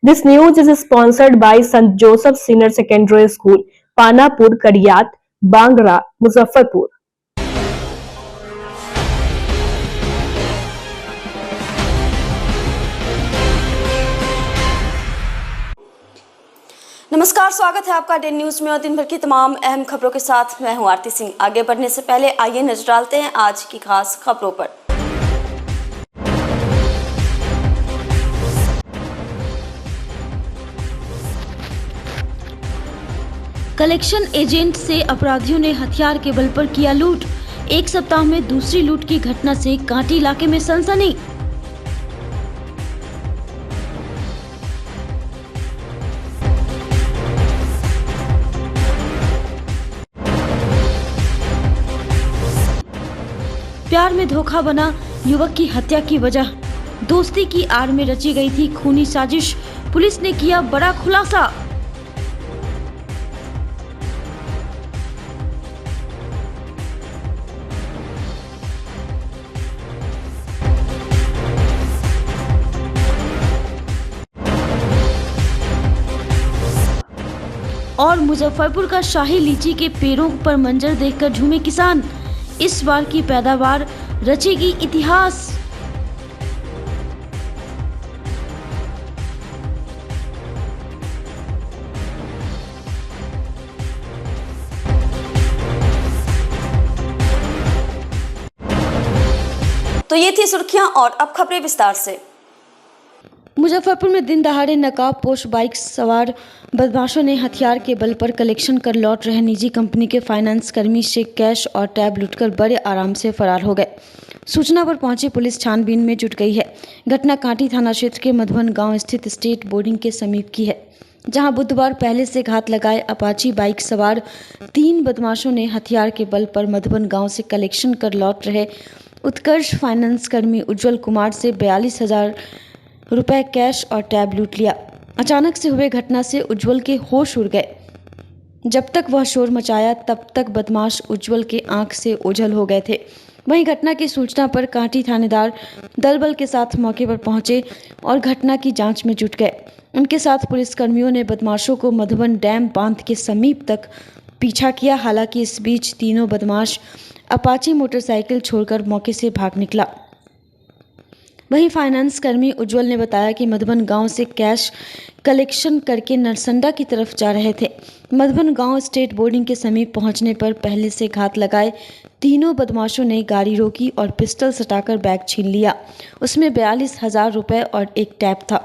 This news is sponsored by St. Joseph Senior Secondary School, Panapur, Kadiyat, Bangra, Muzaffarpur. नमस्कार, स्वागत है आपका day news में और दिन भर की तमाम अहम खबरों के साथ मैं हूं आरती सिंह। आगे बढ़ने से पहले आइए नजर डालते हैं आज की खास खबरों पर। कलेक्शन एजेंट से अपराधियों ने हथियार के बल पर किया लूट। एक सप्ताह में दूसरी लूट की घटना से कांटी इलाके में सनसनी। प्यार में धोखा बना युवक की हत्या की वजह। दोस्ती की आड़ में रची गई थी खूनी साजिश। पुलिस ने किया बड़ा खुलासा। और मुजफ्फरपुर का शाही लीची के पेड़ों पर मंजर देखकर झूमे किसान। इस बार की पैदावार रचेगी इतिहास। तो ये थी सुर्खियां और अब खबरें विस्तार से। मुजफ्फरपुर में दिन दहाड़े नकाबपोश बाइक सवार बदमाशों ने हथियार के बल पर कलेक्शन कर लौट रहे निजी कंपनी के फाइनेंस कर्मी से कैश और टैब लूटकर बड़े आराम से फरार हो गए। सूचना पर पहुंची पुलिस छानबीन में जुट गई है। घटना कांटी थाना क्षेत्र के मधुबन गांव स्थित स्टेट बोर्डिंग के समीप की है, जहां बुधवार पहले से घात लगाए अपाची बाइक सवार 3 बदमाशों ने हथियार के बल पर मधुबन गाँव से कलेक्शन कर लौट रहे उत्कर्ष फाइनेंस कर्मी उज्जवल कुमार से 42,000 रुपए कैश और टैब लूट लिया। अचानक से हुए घटना से उज्जवल के होश उड़ गए। जब तक वह शोर मचाया तब तक बदमाश उज्जवल के आंख से ओझल हो गए थे। वहीं घटना की सूचना पर कांटी थानेदार दल बल के साथ मौके पर पहुंचे और घटना की जांच में जुट गए। उनके साथ पुलिसकर्मियों ने बदमाशों को मधुबन डैम बांध के समीप तक पीछा किया। हालांकि इस बीच तीनों बदमाश अपाची मोटरसाइकिल छोड़कर मौके से भाग निकला। वहीं फाइनेंस कर्मी उज्जवल ने बताया कि मधुबन गांव से कैश कलेक्शन करके नरसंडा की तरफ जा रहे थे। मधुबन गांव स्टेट बोर्डिंग के समीप पहुंचने पर पहले से घात लगाए तीनों बदमाशों ने गाड़ी रोकी और पिस्टल सटाकर बैग छीन लिया। उसमें 42,000 रुपए और एक टैब था।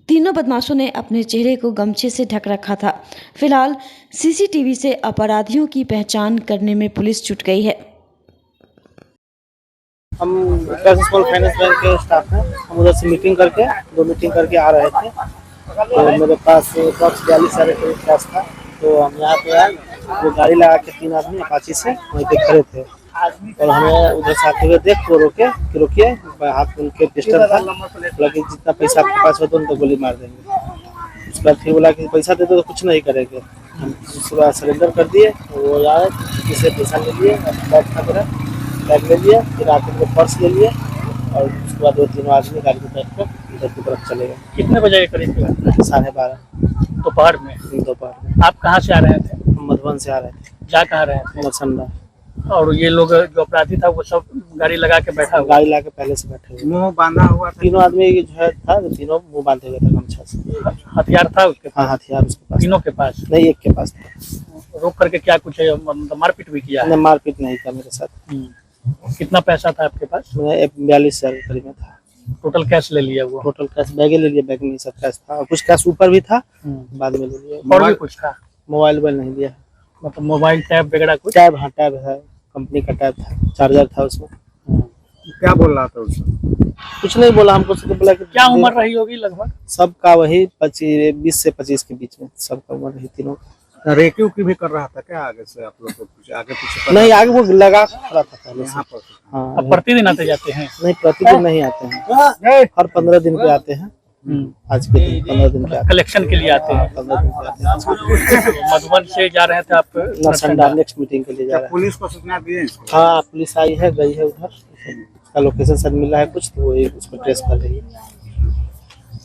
तीनों बदमाशों ने अपने चेहरे को गमछे से ढक रखा था। फिलहाल सीसीटीवी से अपराधियों की पहचान करने में पुलिस जुट गई है। हम स्मॉल फाइनेंस बैंक के स्टाफ हैं। हम उधर से मीटिंग करके आ रहे थे, तो मेरे पास 42,000 रुपये कैश था। तो हम यहाँ पे आए, वो गाड़ी लगा के 3 आदमी अपाची से वहीं पे खड़े थे और हमें उधर से आते हुए देख को रोकिए। हाथ में उनके पिस्टल था। बोला कि जितना पैसा आपके पास हो तो उनको गोली मार देंगे। उसके बाद फिर बोला कि पैसा दे दो तो कुछ नहीं करेंगे। हम उसके बाद सरेंडर कर दिए। वो आए, जिससे पैसा ले लिए, बैग था मेरा, बैग ले लिया। फिर आके मेरे पर्स ले लिए और उसके बाद 2-3 आदमी गाड़ी को बैठ कर इधर की तरफ चले गए। कितने बजे के करीब? 12:30 दोपहर में। आप कहाँ से आ रहे थे? हम मधुबन से आ रहे थे। जा कहाँ रहे थे? नरसंडा। और ये लोग जो अपराधी था वो सब गाड़ी लगा के बैठा हुआ? गाड़ी लगा के पहले से बैठे हुए। मुंह बांधा हुआ था? तीनों आदमी जो है था, तीनों मुंह बांधे हुए थे गमछा से। हथियार था उसके पास? हाँ, हथियार उसके पास। तीनों के पास? नहीं, एक के पास था। रोक करके क्या कुछ मारपीट भी किया? नहीं, मारपीट नहीं था मेरे साथ। कितना पैसा था आपके पास? 42,000 करीब में था। टोटल कैश ले लिया? वो टोटल कैश बैग ले लिया। बैग में सब कैश था और कुछ कैश ऊपर भी था, बाद में ले लिया। और भी कुछ था? मोबाइल नहीं दिया। मतलब मोबाइल टैब वगैरह कुछ? टैब, हाँ टैब है, कंपनी का टैब था, चार्जर था उसमें। क्या बोल रहा था उसमें? कुछ नहीं बोला हमको। तो बोला कि क्या उम्र रही होगी लगभग? सबका वही 20 से 25 के बीच में सबका उम्र रही तीनों। रेक्यू की भी कर रहा था क्या आगे से? आप लोग को कुछ आगे पीछे? नहीं, आगे वो लगा खड़ा था पहले यहाँ पर। हाँ। अब प्रतिदिन आते जाते हैं? नहीं, प्रतिदिन नहीं आते हैं, हर 15 दिन पे आते हैं। आज के दिन 15 दिन पे कलेक्शन के लिए आते हैं? 15 दिन पे आते हैं। मधुबन से जा रहे थे आप नरसंडा नेक्स्ट मीटिंग के लिए जा रहे हैं। पुलिस को सूचना दिए? हाँ, पुलिस आई है, गई है उधर। उसका लोकेशन सर मिला है कुछ, तो वो उसको ट्रेस कर रही है।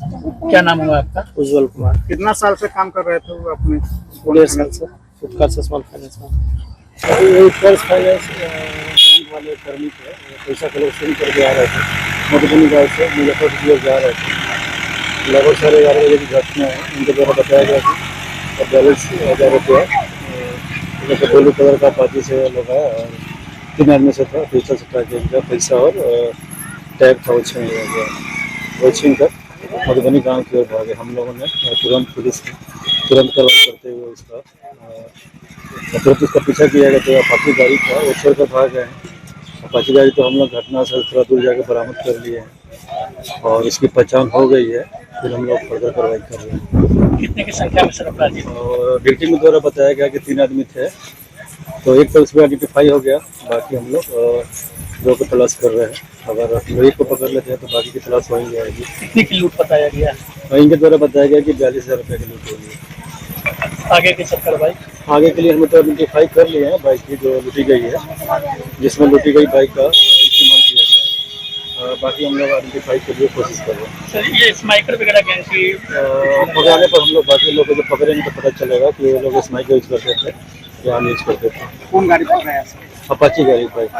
क्या नाम हुआ आपका? उज्जवल कुमार। कितना साल से काम कर रहे थे वो अपने 1.5 साल से उत्कर्ष स्मॉल फाइनेंस में। अभी उत्कर्ष फाइनेंस बैंक वाले कर्मी थे, पैसा कलेक्शन करके आ रहे थे मधुबनी गाँव से मुजफ्फरपुर जा रहे थे। लगभग 11:30 बजे की घटना है। उनके द्वारा बताया गया कि 42,000 रुपया ब्लू कलर का पार्टी से लगाया और 3 आदमी से था, पिस्टल से ट्राई किया, पैसा और टैग था वो छीन लिया गया। वो छीन कर मधुबनी गांव की ओर भागे। हम लोगों ने तुरंत पुलिस की तुरंत कार्रवाई करते हुए तुरंत उसका पीछा किया गया। तो अपाची गाड़ी था, वो छोड़ कर भाग गए हैं। अपाची गाड़ी तो हम लोग घटना से थोड़ा दूर जाकर बरामद कर लिए हैं और इसकी पहचान हो गई है। फिर हम लोग फर्दर कार्रवाई कर रहे हैं। कितने की संख्या में सर अपराधी? और विक्टिम द्वारा बताया गया कि 3 आदमी थे, तो एक तो उसमें आइडेंटिफाई हो गया। बाकी हम लोग 2 को तलाश कर रहे हैं। अगर हम एक को पकड़ लेते हैं तो बाकी की तलाश हो ही जाएगी। कितने की लूट बताया गया? और इनके द्वारा बताया गया कि 42,000 रुपये की लूट होगी। आगे की सब कार्रवाई? आगे के लिए हमने तो आइडेंटिफाई कर लिए हैं बाइक की जो लूटी गई है, जिसमें लूटी गई बाइक का इस्तेमाल किया गया है। बाकी हम लोग आइडेंटिफाई के लिए कोशिश कर रहे हैं। सर ये स्नाइपर वगैरह गैंग की पकड़ाने पर हम लोग बाकी लोगों को जब पकड़ेंगे तो पता चलेगा कि वो लोग स्नाइपर यूज करते थे या यूज करते थे। कौन गाड़ी पकड़ा है सर? अपाची गाड़ी बाइक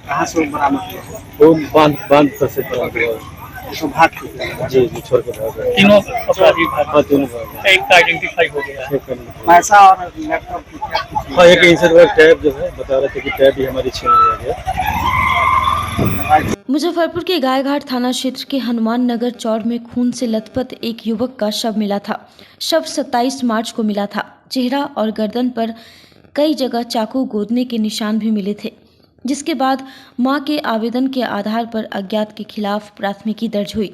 कहाँ से बरामद हुआ? वो बांध पर से बरामद हुआ। तो भाग चुके जी छोड़ के भाग गए। तीनों अपराधी भाग हाँ, तीनों भाग गए। एक का आइडेंटिफाई हो गया। एक का- पैसा और लैपटॉप की क्या कुछ हाँ, एक इंसान का टैब जो है बता रहे थे कि टैब भी हमारी छीन लिया गया। मुजफ्फरपुर के गायघाट थाना क्षेत्र के हनुमान नगर चौर में खून से लथपथ एक युवक का शव मिला था। शव 27 मार्च को मिला था। चेहरा और गर्दन पर कई जगह चाकू गोदने के निशान भी मिले थे, जिसके बाद मां के आवेदन के आधार पर अज्ञात के खिलाफ प्राथमिकी दर्ज हुई।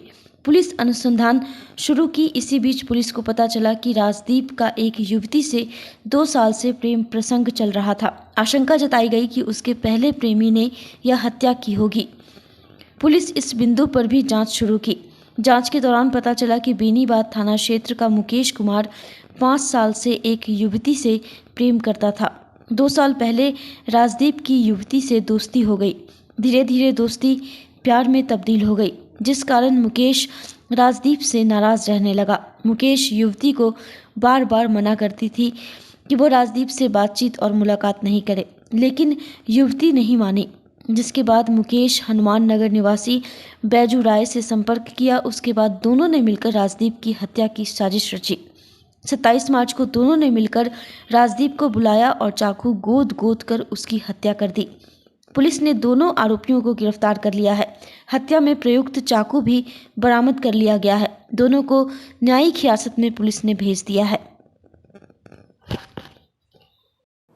पुलिस अनुसंधान शुरू की। इसी बीच पुलिस को पता चला कि राजदीप का एक युवती से 2 साल से प्रेम प्रसंग चल रहा था। आशंका जताई गई कि उसके पहले प्रेमी ने यह हत्या की होगी। पुलिस इस बिंदु पर भी जांच शुरू की। जांच के दौरान पता चला कि बेनीबाद थाना क्षेत्र का मुकेश कुमार 5 साल से एक युवती से प्रेम करता था। 2 साल पहले राजदीप की युवती से दोस्ती हो गई। धीरे धीरे दोस्ती प्यार में तब्दील हो गई, जिस कारण मुकेश राजदीप से नाराज रहने लगा। मुकेश युवती को बार बार मना करती थी कि वो राजदीप से बातचीत और मुलाकात नहीं करे, लेकिन युवती नहीं मानी। जिसके बाद मुकेश हनुमान नगर निवासी बैजू राय से संपर्क किया। उसके बाद दोनों ने मिलकर राजदीप की हत्या की साजिश रची। 27 मार्च को दोनों ने मिलकर राजदीप को बुलाया और चाकू गोद गोद कर उसकी हत्या कर दी। पुलिस ने दोनों आरोपियों को गिरफ्तार कर लिया है। हत्या में प्रयुक्त चाकू भी बरामद कर लिया गया है। दोनों को न्यायिक हिरासत में पुलिस ने भेज दिया है।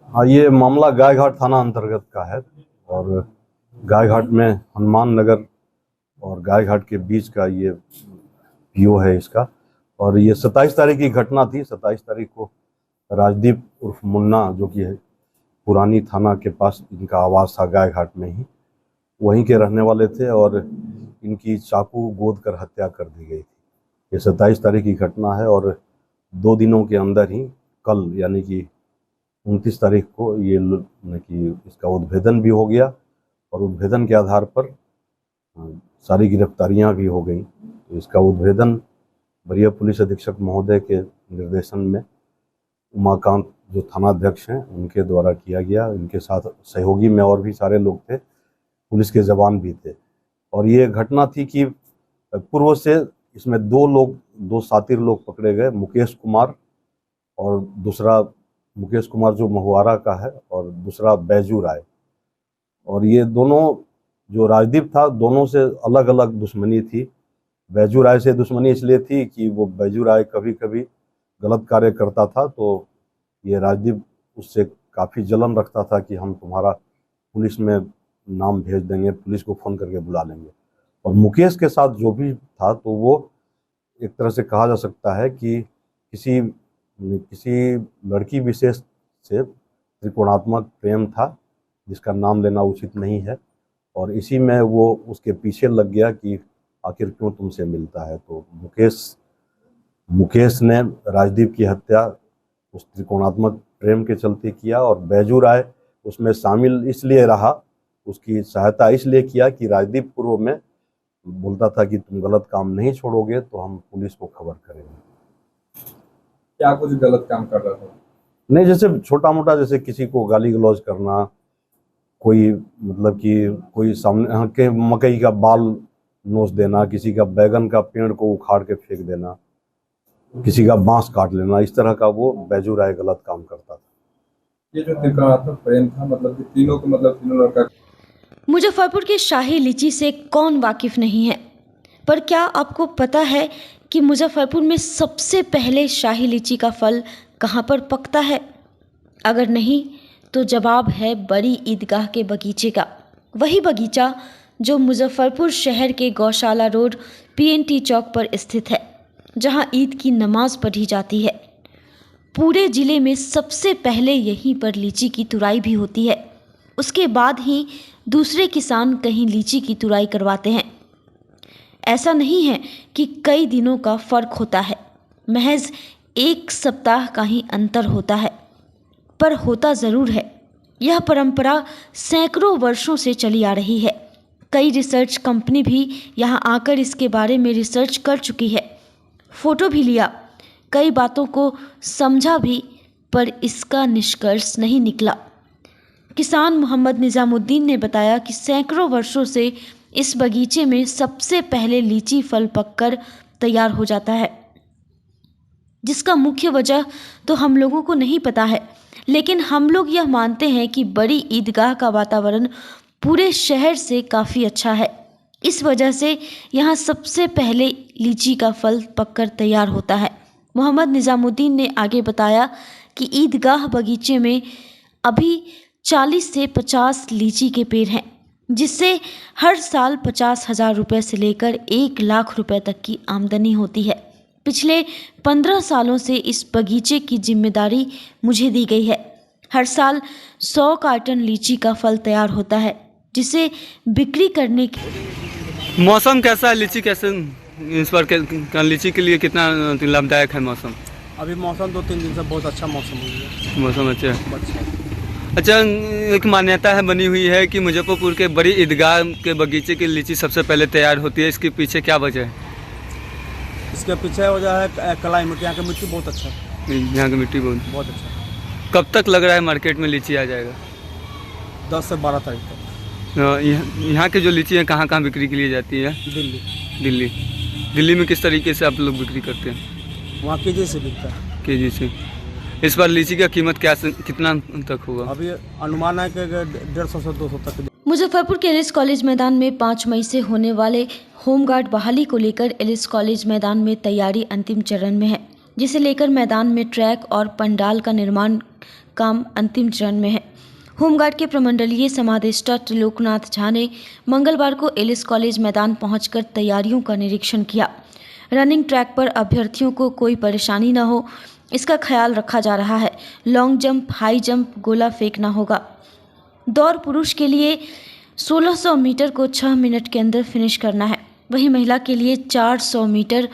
हाँ, ये मामला गायघाट थाना अंतर्गत का है और गायघाट में हनुमान नगर और गायघाट के बीच का ये पीओ है इसका। और ये 27 तारीख की घटना थी। 27 तारीख को राजदीप उर्फ मुन्ना, जो कि पुरानी थाना के पास इनका आवास था गायघाट में ही, वहीं के रहने वाले थे और इनकी चाकू गोद कर हत्या कर दी गई थी। ये 27 तारीख की घटना है और 2 दिनों के अंदर ही कल यानी कि 29 तारीख को ये कि इसका उद्भेदन भी हो गया और उद्भेदन के आधार पर सारी गिरफ्तारियां भी हो गई। तो इसका उद्भेदन वरीय पुलिस अधीक्षक महोदय के निर्देशन में उमाकांत जो थानाध्यक्ष हैं उनके द्वारा किया गया। इनके साथ सहयोगी में और भी सारे लोग थे, पुलिस के जवान भी थे। और ये घटना थी कि पूर्व से इसमें 2 सातिर लोग पकड़े गए, मुकेश कुमार और दूसरा मुकेश कुमार जो महुआरा का है और दूसरा बैजू राय। और ये दोनों जो राजदीप था, दोनों से अलग अलग दुश्मनी थी। बैजू राय से दुश्मनी इसलिए थी कि वो बैजू राय कभी कभी गलत कार्य करता था, तो ये राजदीप उससे काफ़ी जलन रखता था कि हम तुम्हारा पुलिस में नाम भेज देंगे, पुलिस को फ़ोन करके बुला लेंगे। और मुकेश के साथ जो भी था तो वो एक तरह से कहा जा सकता है कि किसी लड़की विशेष से त्रिकोणात्मक प्रेम था, जिसका नाम लेना उचित नहीं है। और इसी में वो उसके पीछे लग गया कि आखिर क्यों तुमसे मिलता है। तो मुकेश ने राजदीप की हत्या उस त्रिकोणात्मक प्रेम के चलते किया और बैजू राय उसमें शामिल इसलिए रहा, उसकी सहायता इसलिए किया कि राजदीप पूर्व में बोलता था कि तुम गलत काम नहीं छोड़ोगे तो हम पुलिस को खबर करेंगे। क्या कुछ गलत काम कर रहा था? नहीं, जैसे छोटा मोटा, जैसे किसी को गाली गलौज करना, कोई मतलब कि कोई सामने के मकई का बाल नोच देना, किसी का बैगन का पेड़ को उखाड़ के फेंक देना, किसी का बांस काट लेना, इस तरह का वो बेजुराय गलत काम करता था। ये जो त्रिकोणात्मक प्रेम था, मतलब कि तीनों लड़का। मुजफ्फरपुर के शाही लीची से कौन वाकिफ नहीं है, पर क्या आपको पता है कि मुजफ्फरपुर में सबसे पहले शाही लीची का फल कहाँ पर पकता है? अगर नहीं तो जवाब है बड़ी ईदगाह के बगीचे का। वही बगीचा जो मुजफ्फरपुर शहर के गौशाला रोड PNT चौक पर स्थित है, जहां ईद की नमाज पढ़ी जाती है। पूरे ज़िले में सबसे पहले यहीं पर लीची की तुराई भी होती है। उसके बाद ही दूसरे किसान कहीं लीची की तुराई करवाते हैं। ऐसा नहीं है कि कई दिनों का फ़र्क होता है, महज एक सप्ताह का ही अंतर होता है, पर होता ज़रूर है। यह परंपरा सैकड़ों वर्षों से चली आ रही है। कई रिसर्च कंपनी भी यहाँ आकर इसके बारे में रिसर्च कर चुकी है, फ़ोटो भी लिया, कई बातों को समझा भी, पर इसका निष्कर्ष नहीं निकला। किसान मोहम्मद निज़ामुद्दीन ने बताया कि सैकड़ों वर्षों से इस बगीचे में सबसे पहले लीची फल पककर तैयार हो जाता है, जिसका मुख्य वजह तो हम लोगों को नहीं पता है, लेकिन हम लोग यह मानते हैं कि बड़ी ईदगाह का वातावरण पूरे शहर से काफ़ी अच्छा है। इस वजह से यहाँ सबसे पहले लीची का फल पककर तैयार होता है। मोहम्मद निज़ामुद्दीन ने आगे बताया कि ईदगाह बगीचे में अभी 40 से 50 लीची के पेड़ हैं, जिससे हर साल 50,000 रुपये से लेकर 1 लाख रुपए तक की आमदनी होती है। पिछले 15 सालों से इस बगीचे की जिम्मेदारी मुझे दी गई है। हर साल 100 कार्टन लीची का फल तैयार होता है, जिसे बिक्री करने की। मौसम कैसा है? लीची कैसे इस बार लीची के लिए कितना लाभदायक है मौसम? अभी मौसम 2-3 दिन से बहुत अच्छा मौसम हो गया। मौसम अच्छा है। अच्छा, एक मान्यता है बनी हुई है कि मुजफ्फरपुर के बड़ी ईदगाह के बगीचे की लीची सबसे पहले तैयार होती है। इसके पीछे क्या वजह है? इसके पीछे वजह है कलाई मिट्टी। यहाँ की मिट्टी बहुत अच्छा है। यहाँ की मिट्टी बहुत अच्छा। कब तक लग रहा है मार्केट में लीची आ जाएगा? 10 से 12 तारीख तक। यहाँ की जो लीची है कहाँ बिक्री के लिए जाती है? दिल्ली में किस तरीके से आप लोग बिक्री करते हैं? वहाँ केजी से बिकता है। केजी से। इस बार लीची का कीमत कितना तक होगा? अभी अनुमान है कि 150 से 200 तक। मुजफ्फरपुर के एलिस कॉलेज मैदान में 5 मई से होने वाले होमगार्ड बहाली को लेकर एलिस कॉलेज मैदान में तैयारी अंतिम चरण में है, जिसे लेकर मैदान में ट्रैक और पंडाल का निर्माण काम अंतिम चरण में है। होमगार्ड के प्रमंडलीय समादेष्टा त्रिलोकनाथ झा ने मंगलवार को एलिस कॉलेज मैदान पहुंचकर तैयारियों का निरीक्षण किया। रनिंग ट्रैक पर अभ्यर्थियों को कोई परेशानी न हो, इसका ख्याल रखा जा रहा है। लॉन्ग जंप, हाई जंप, गोला फेंकना होगा। दौड़ पुरुष के लिए 1600 मीटर को 6 मिनट के अंदर फिनिश करना है, वहीं महिला के लिए 400 मीटर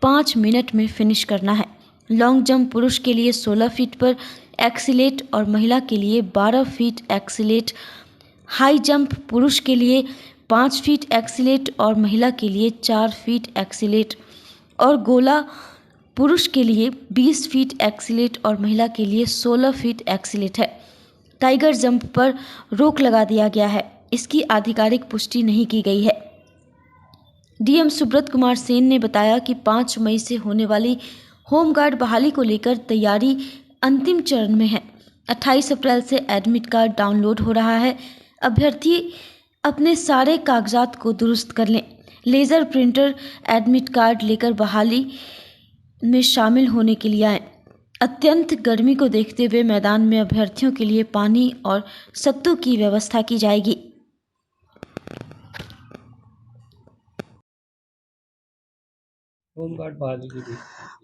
5 मिनट में फिनिश करना है। लॉन्ग जंप पुरुष के लिए 16 फीट पर एक्सीलेट और महिला के लिए 12 फीट एक्सीलेट। हाई जंप पुरुष के लिए 5 फीट एक्सीलेट और महिला के लिए 4 फीट एक्सीलेट, और गोला पुरुष के लिए 20 फीट एक्सीलेट और महिला के लिए 16 फीट एक्सीलेट है। टाइगर जंप पर रोक लगा दिया गया है, इसकी आधिकारिक पुष्टि नहीं की गई है। डीएम सुब्रत कुमार सेन ने बताया कि 5 मई से होने वाली होमगार्ड बहाली को लेकर तैयारी अंतिम चरण में है। 28 अप्रैल से एडमिट कार्ड डाउनलोड हो रहा है। अभ्यर्थी अपने सारे कागजात को दुरुस्त कर लें। लेज़र प्रिंटर एडमिट कार्ड लेकर बहाली में शामिल होने के लिए आएँ। अत्यंत गर्मी को देखते हुए मैदान में अभ्यर्थियों के लिए पानी और सत्तू की व्यवस्था की जाएगी।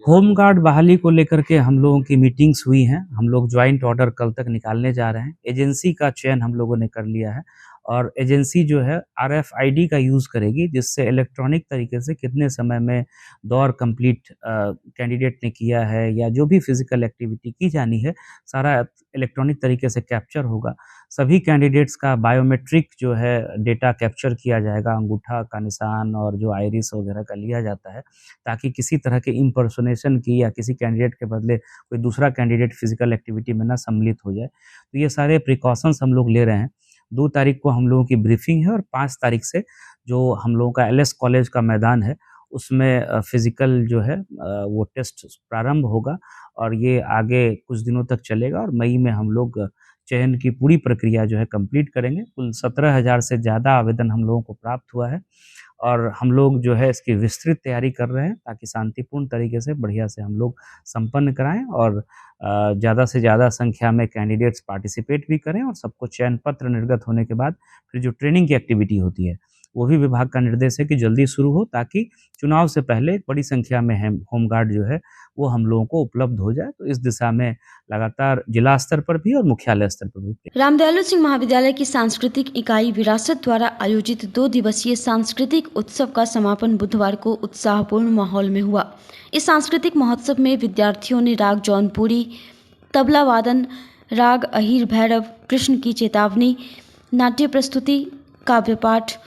होमगार्ड बहाली को लेकर के हम लोगों की मीटिंग्स हुई हैं। हम लोग ज्वाइंट ऑर्डर कल तक निकालने जा रहे हैं। एजेंसी का चयन हम लोगों ने कर लिया है और एजेंसी जो है RFID का यूज़ करेगी, जिससे इलेक्ट्रॉनिक तरीके से कितने समय में दौड़ कंप्लीट कैंडिडेट ने किया है या जो भी फिजिकल एक्टिविटी की जानी है, सारा इलेक्ट्रॉनिक तरीके से कैप्चर होगा। सभी कैंडिडेट्स का बायोमेट्रिक जो है डेटा कैप्चर किया जाएगा, अंगूठा का निशान और जो आइरिस वगैरह का लिया जाता है, ताकि किसी तरह के इम्पर्सोनेशन की या किसी कैंडिडेट के बदले कोई दूसरा कैंडिडेट फिजिकल एक्टिविटी में ना सम्मिलित हो जाए। तो ये सारे प्रिकॉशंस हम लोग ले रहे हैं। 2 तारीख को हम लोगों की ब्रीफिंग है और 5 तारीख से जो हम लोगों का LS कॉलेज का मैदान है, उसमें फिजिकल जो है वो टेस्ट प्रारंभ होगा और ये आगे कुछ दिनों तक चलेगा और मई में हम लोग चयन की पूरी प्रक्रिया जो है कंप्लीट करेंगे। कुल 17,000 से ज़्यादा आवेदन हम लोगों को प्राप्त हुआ है और हम लोग जो है इसकी विस्तृत तैयारी कर रहे हैं ताकि शांतिपूर्ण तरीके से बढ़िया से हम लोग संपन्न कराएं और ज़्यादा से ज़्यादा संख्या में कैंडिडेट्स पार्टिसिपेट भी करें और सबको चयन पत्र निर्गत होने के बाद फिर जो ट्रेनिंग की एक्टिविटी होती है वो भी विभाग का निर्देश है कि जल्दी शुरू हो, ताकि चुनाव से पहले बड़ी संख्या में होमगार्ड जो है वो हम लोगों को उपलब्ध हो जाए। तो इस दिशा में लगातार जिला स्तर पर भी और मुख्यालय स्तर पर भी। रामदयालु सिंह महाविद्यालय की सांस्कृतिक इकाई विरासत द्वारा आयोजित 2 दिवसीय सांस्कृतिक उत्सव का समापन बुधवार को उत्साहपूर्ण माहौल में हुआ। इस सांस्कृतिक महोत्सव में विद्यार्थियों ने राग जौनपुरी, तबला वादन, राग अहीर भैरव, कृष्ण की चेतावनी, नाट्य प्रस्तुति, काव्य पाठ,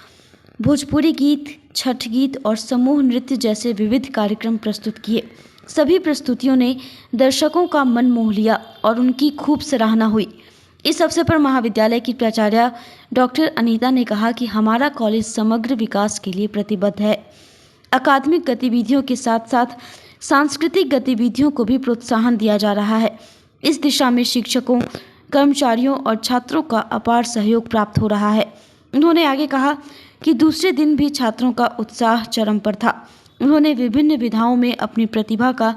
भोजपुरी गीत, छठ गीत और समूह नृत्य जैसे विविध कार्यक्रम प्रस्तुत किए। सभी प्रस्तुतियों ने दर्शकों का मन मोह लिया और उनकी खूब सराहना हुई। इस अवसर पर महाविद्यालय की प्राचार्य डॉक्टर अनीता ने कहा कि हमारा कॉलेज समग्र विकास के लिए प्रतिबद्ध है। अकादमिक गतिविधियों के साथ साथ सांस्कृतिक गतिविधियों को भी प्रोत्साहन दिया जा रहा है। इस दिशा में शिक्षकों, कर्मचारियों और छात्रों का अपार सहयोग प्राप्त हो रहा है। उन्होंने आगे कहा कि दूसरे दिन भी छात्रों का उत्साह चरम पर था। उन्होंने विभिन्न विधाओं में अपनी प्रतिभा का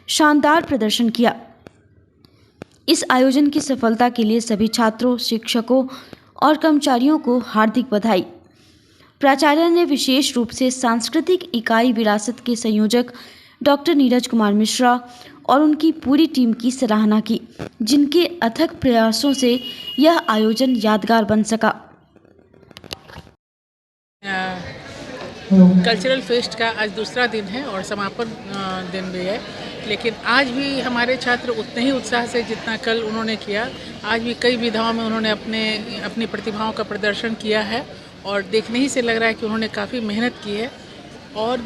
शानदार प्रदर्शन किया। इस आयोजन की सफलता के लिए सभी छात्रों, शिक्षकों और कर्मचारियों को हार्दिक बधाई। प्राचार्य ने विशेष रूप से सांस्कृतिक इकाई विरासत के संयोजक डॉक्टर नीरज कुमार मिश्रा और उनकी पूरी टीम की सराहना की, जिनके अथक प्रयासों से यह आयोजन यादगार बन सका। कल्चरल फेस्ट का आज दूसरा दिन है और समापन दिन भी है, लेकिन आज भी हमारे छात्र उतने ही उत्साह से जितना कल उन्होंने किया, आज भी कई विधाओं में उन्होंने अपनी प्रतिभाओं का प्रदर्शन किया है और देखने ही से लग रहा है कि उन्होंने काफ़ी मेहनत की है। और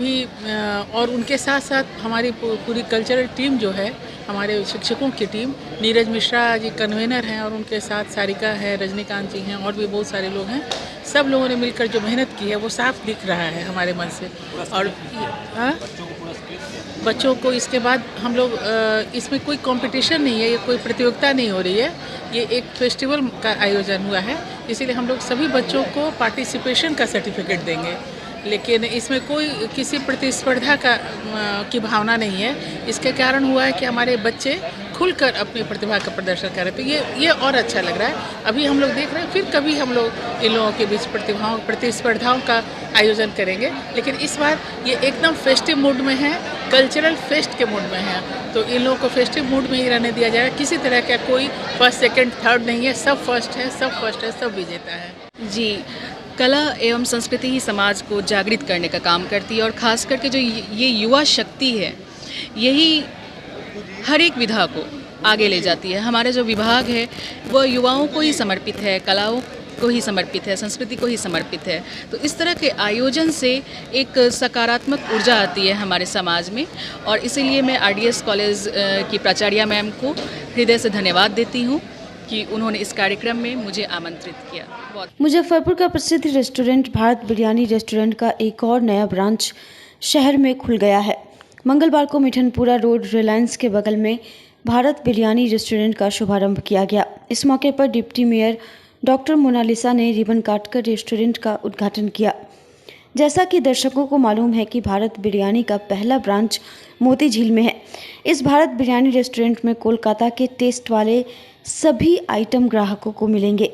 उनके साथ साथ हमारी पूरी कल्चरल टीम जो है, हमारे शिक्षकों की टीम, नीरज मिश्रा जी कन्वेनर हैं और उनके साथ सारिका है, रजनीकांत जी हैं और भी बहुत सारे लोग हैं। सब लोगों ने मिलकर जो मेहनत की है वो साफ दिख रहा है हमारे मन से। और बच्चों को इसके बाद हम लोग इसमें कोई कंपटीशन नहीं है, ये कोई प्रतियोगिता नहीं हो रही है, ये एक फेस्टिवल का आयोजन हुआ है, इसीलिए हम लोग सभी बच्चों को पार्टिसिपेशन का सर्टिफिकेट देंगे। लेकिन इसमें कोई किसी प्रतिस्पर्धा की भावना नहीं है। इसके कारण हुआ है कि हमारे बच्चे खुलकर अपनी प्रतिभा का प्रदर्शन कर रहे हैं, तो ये और अच्छा लग रहा है। अभी हम लोग देख रहे हैं, फिर कभी हम लोग इन लोगों के बीच प्रतिस्पर्धाओं का आयोजन करेंगे, लेकिन इस बार ये एकदम फेस्टिव मूड में है, कल्चरल फेस्ट के मूड में है, तो इन लोगों को फेस्टिव मूड में ही रहने दिया जाएगा। किसी तरह का कोई फर्स्ट, सेकेंड, थर्ड नहीं है, सब फर्स्ट है, सब विजेता है। जी, कला एवं संस्कृति ही समाज को जागृत करने का काम करती है और ख़ास करके जो ये युवा शक्ति है, यही हर एक विधा को आगे ले जाती है। हमारा जो विभाग है वो युवाओं को ही समर्पित है, कलाओं को ही समर्पित है, संस्कृति को ही समर्पित है। तो इस तरह के आयोजन से एक सकारात्मक ऊर्जा आती है हमारे समाज में और इसीलिए मैं RDS कॉलेज की प्राचार्य मैम को हृदय से धन्यवाद देती हूँ कि उन्होंने इस कार्यक्रम में मुझे आमंत्रित किया। मुजफ्फरपुर का प्रसिद्ध रेस्टोरेंट भारत बिरयानी रेस्टोरेंट का एक और नया ब्रांच शहर में खुल गया है। मंगलवार को मिठनपुरा रोड रिलायंस के बगल में भारत बिरयानी रेस्टोरेंट का शुभारंभ किया गया। इस मौके पर डिप्टी मेयर डॉक्टर मोनालिसा ने रिबन काटकर रेस्टोरेंट का उद्घाटन किया। जैसा कि दर्शकों को मालूम है कि भारत बिरयानी का पहला ब्रांच मोती झील में है। इस भारत बिरयानी रेस्टोरेंट में कोलकाता के टेस्ट वाले सभी आइटम ग्राहकों को मिलेंगे।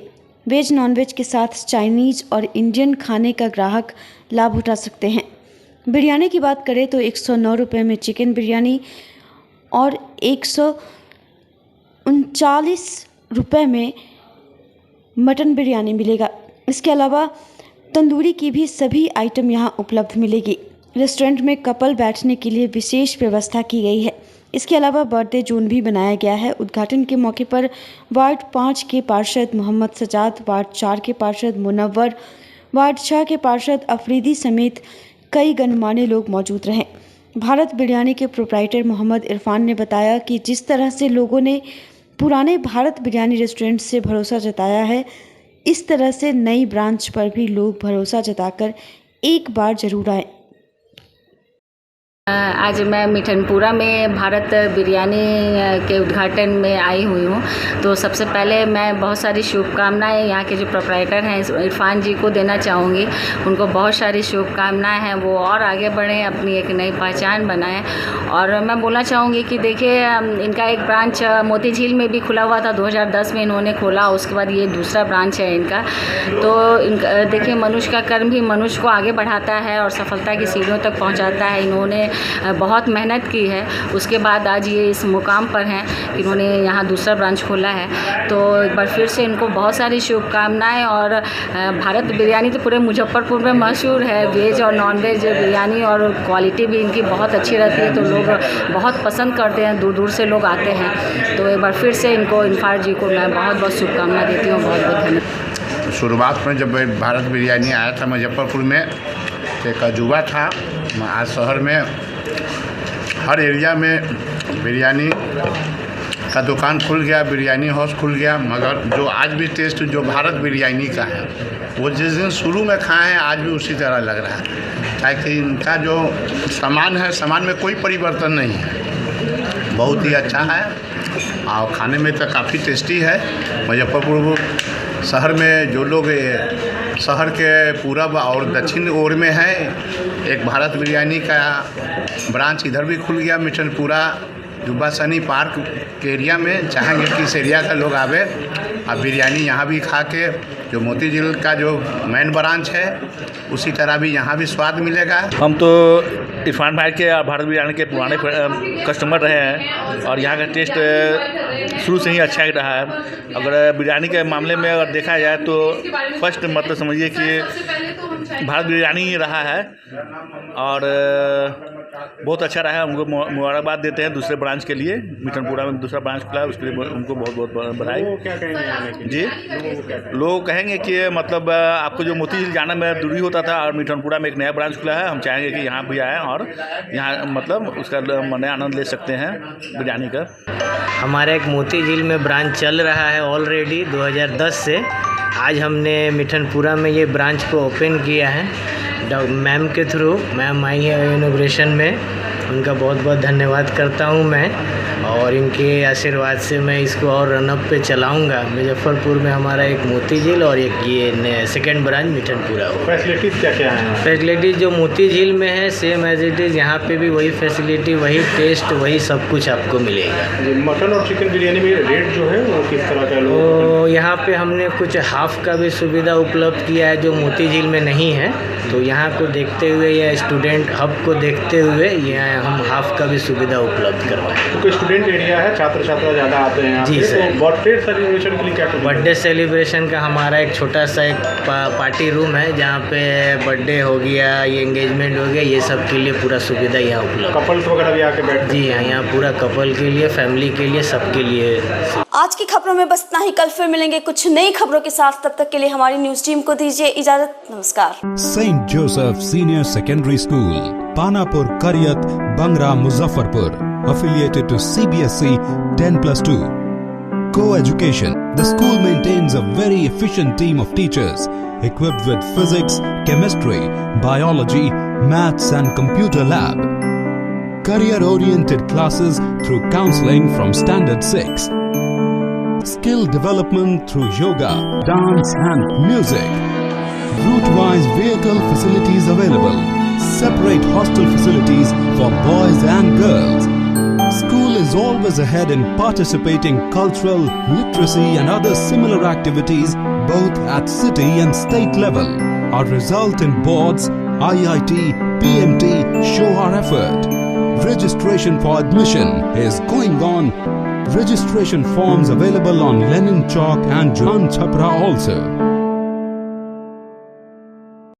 वेज नॉनवेज के साथ चाइनीज और इंडियन खाने का ग्राहक लाभ उठा सकते हैं। बिरयानी की बात करें तो 109 रुपये में चिकन बिरयानी और 139 रुपये में मटन बिरयानी मिलेगा। इसके अलावा तंदूरी की भी सभी आइटम यहाँ उपलब्ध मिलेगी। रेस्टोरेंट में कपल बैठने के लिए विशेष व्यवस्था की गई है। इसके अलावा बर्थडे जोन भी बनाया गया है। उद्घाटन के मौके पर वार्ड 5 के पार्षद मोहम्मद सजाद, वार्ड 4 के पार्षद मुनव्वर, वार्ड 6 के पार्षद अफरीदी समेत कई गणमान्य लोग मौजूद रहे। भारत बिरयानी के प्रोप्राइटर मोहम्मद इरफान ने बताया कि जिस तरह से लोगों ने पुराने भारत बिरयानी रेस्टोरेंट से भरोसा जताया है, इस तरह से नई ब्रांच पर भी लोग भरोसा जताकर एक बार जरूर आए। आज मैं मिठनपुरा में भारत बिरयानी के उद्घाटन में आई हुई हूँ। तो सबसे पहले मैं बहुत सारी शुभकामनाएं यहाँ के जो प्रोप्राइटर हैं इरफान जी को देना चाहूँगी। उनको बहुत सारी शुभकामनाएं हैं, वो और आगे बढ़ें, अपनी एक नई पहचान बनाएं। और मैं बोलना चाहूँगी कि देखिए, इनका एक ब्रांच मोती झील में भी खुला हुआ था, 2010 में इन्होंने खोला, उसके बाद ये दूसरा ब्रांच है इनका। तो देखिए, मनुष्य का कर्म ही मनुष्य को आगे बढ़ाता है और सफलता की सीढ़ियों तक पहुँचाता है। इन्होंने बहुत मेहनत की है, उसके बाद आज ये इस मुकाम पर हैं कि इन्होंने यहाँ दूसरा ब्रांच खोला है। तो एक बार फिर से इनको बहुत सारी शुभकामनाएं। और भारत बिरयानी तो पूरे मुजफ्फरपुर में मशहूर है, वेज और नॉन वेज बिरयानी, और क्वालिटी भी इनकी बहुत अच्छी रहती है, तो लोग बहुत पसंद करते हैं, दूर दूर से लोग आते हैं। तो एक बार फिर से इनको इरफान जी को मैं बहुत बहुत शुभकामनाएं देती हूँ। बहुत बहुत धन्यवाद। शुरुआत में जब भारत बिरयानी आया था मुजफ्फरपुर में, तो एक अजूबा था। आज शहर में हर एरिया में बिरयानी का दुकान खुल गया, बिरयानी हाउस खुल गया। मगर जो आज भी टेस्ट जो भारत बिरयानी का है, वो जिस दिन शुरू में खाए हैं आज भी उसी तरह लग रहा है। ताकि इनका जो सामान है, सामान में कोई परिवर्तन नहीं है, बहुत ही अच्छा है और खाने में तो काफ़ी टेस्टी है। मुजफ्फरपुर शहर में जो लोग शहर के पूरब और दक्षिण ओर में है, एक भारत बिरयानी का ब्रांच इधर भी खुल गया मिठनपुरा जुब्बा सनी पार्क के एरिया में। चाहेंगे कि इस एरिया का लोग आवे और बिरयानी यहाँ भी खा के, जो मोती झील का जो मेन ब्रांच है उसी तरह भी यहाँ भी स्वाद मिलेगा। हम तो इरफान भाई के भारत बिरयानी के पुराने कस्टमर रहे हैं और यहाँ का टेस्ट शुरू से ही अच्छा ही रहा है। अगर बिरयानी के मामले में अगर देखा जाए तो फर्स्ट मतलब समझिए कि भारत बिरयानी ही रहा है और बहुत अच्छा रहा है। उनको मुबारकबाद देते हैं दूसरे ब्रांच के लिए। मिठनपुरा में दूसरा ब्रांच खुला है, उसके लिए उनको बहुत बहुत बधाई। क्या कहेंगे जी, लोग कहेंगे कि मतलब आपको जो मोती झील जाना में दूरी होता था और मिठनपुरा में एक नया ब्रांच खुला है, हम चाहेंगे कि यहाँ भी आएँ और यहाँ मतलब उसका नया आनंद ले सकते हैं बिरयानी का। हमारा एक मोती झील में ब्रांच चल रहा है ऑलरेडी 2010 से। आज हमने मिठनपुरा में ये ब्रांच को ओपन किया है मैम के थ्रू। मैम आई है इनॉग्रेशन में, उनका बहुत बहुत धन्यवाद करता हूँ मैं, और इनके आशीर्वाद से मैं इसको और रनअप पे चलाऊँगा। मुजफ्फरपुर में हमारा एक मोती झील और एक ये सेकेंड ब्रांच मिठनपुरा हो। फैसिलिटीज़ क्या क्या हैं? फैसिलिटीज़ जो मोती झील में है सेम एज इट इज़ यहाँ पे भी वही फैसिलिटी, वही टेस्ट, वही सब कुछ आपको मिलेगा। मटन और चिकन बिरयानी में रेट जो है वो किस तरह का? तो यहाँ पे हमने कुछ हाफ का भी सुविधा उपलब्ध किया है जो मोती झील में नहीं है। तो यहाँ को देखते हुए या स्टूडेंट हब को देखते हुए यहाँ हम हाफ का भी सुविधा उपलब्ध करवाएं। तो स्टूडेंट एरिया है, छात्र ज़्यादा आते हैं यहाँ जी पे। सर। तो बर्थडे सेलिब्रेशन के लिए क्या? बर्थडे सेलिब्रेशन का हमारा एक छोटा सा एक पार्टी रूम है जहाँ पे बर्थडे हो गया, ये एंगेजमेंट हो गया, ये सब के लिए पूरा सुविधा यहाँ उपलब्ध। कपल्स वगैरह भी आके बैठ? जी हाँ, यहाँ पूरा कपल के लिए, फैमिली के लिए, सबके लिए। आज की खबरों में बस इतना ही। कल फिर मिलेंगे कुछ नई खबरों के साथ। तब तक के लिए हमारी न्यूज टीम को दीजिए इजाजत। नमस्कार। Saint Joseph senior secondary school, Panapur, Kariyat, Bangra, Muzaffarpur, affiliated to CBSE 10+2. Co-education. The school maintains a very efficient team of teachers equipped with physics, chemistry, biology, maths and computer lab. Career-oriented classes through counseling from Standard 6. Skill development through yoga, dance and music. Route-wise vehicle facilities available. Separate hostel facilities for boys and girls. School is always ahead in participating cultural, literacy and other similar activities both at city and state level. Our result in boards, IIT, PMT show our effort. Registration for admission is going on. Registration forms available on Lenin Chalk and Jan Chhapra also.